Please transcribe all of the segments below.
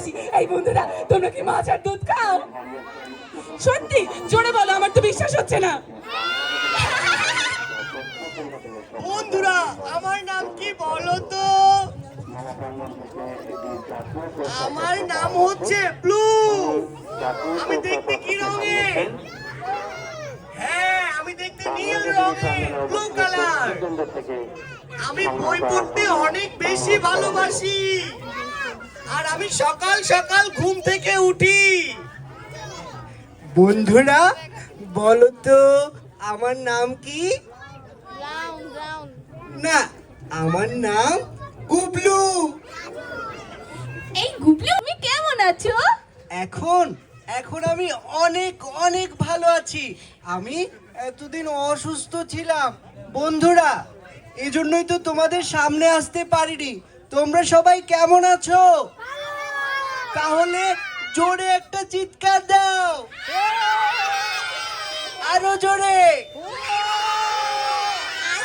ভালোবাসি। এই বন্ধুরা, তোমরা কি মাছ আর দুধ খাও? সত্যি জোরে বলো, আমার তো বিশ্বাস হচ্ছে না। বন্ধুরা, আমার নাম কি বলো তো? আমার নাম হচ্ছে ব্লু। আমি দেখতে কি রঙের? হ্যাঁ, আমি দেখতে নীল রঙের, ব্লু কালার। আমি বই পড়তে অনেক বেশি ভালোবাসি, আর আমি সকাল সকাল ঘুম থেকে উঠি। বন্ধুরা, বলো তো আমার নাম কি? না, আমার নাম গুবলু। এই গুবলু, তুমি কেমন আছো? এখন এখন আমি অনেক অনেক ভালো আছি। আমি এতদিন অসুস্থ ছিলাম বন্ধুরা, এজন্যই তো তোমাদের সামনে আসতে পারিনি। তোমরা সবাই কেমন আছো? তাহলে জোরে একটা চিৎকার দাও, আরো জোরে।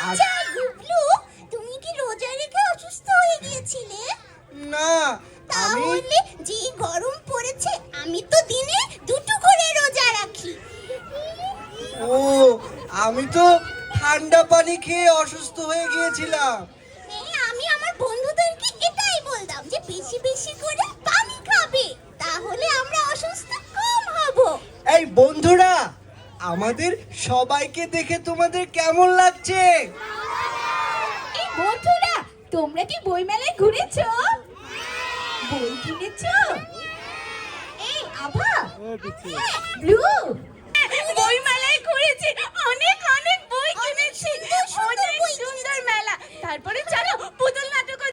আচ্ছা গুবলু, তুমি কি রোজা রেখে অসুস্থ হয়ে গিয়েছিলে? না, আমি তাহলে যে গরম পড়েছে, আমি তো দিনে দুটো করে রোজা রাখি। ও, আমি তো ঠান্ডা পানি খেয়ে অসুস্থ হয়ে গিয়েছিলাম। আমি আমার বন্ধুদেরকে এটাই বলতাম যে বেশি বেশি করে পানি খাবে, তাহলে আমরা অসুস্থ কম হব। এই বন্ধুরা, আমাদের সবাইকে দেখে তোমাদের কেমন লাগছে? এই বন্ধুরা, তোমরা কি বই মেলায় ঘুরেছো? বই কিনেছো? এই আভা, ব্লু, বই মেলায় ঘুরেছি, অনেক অনেক বই কিনেছি, অনেক সুন্দর মেলা। তারপরে চলো পুতুল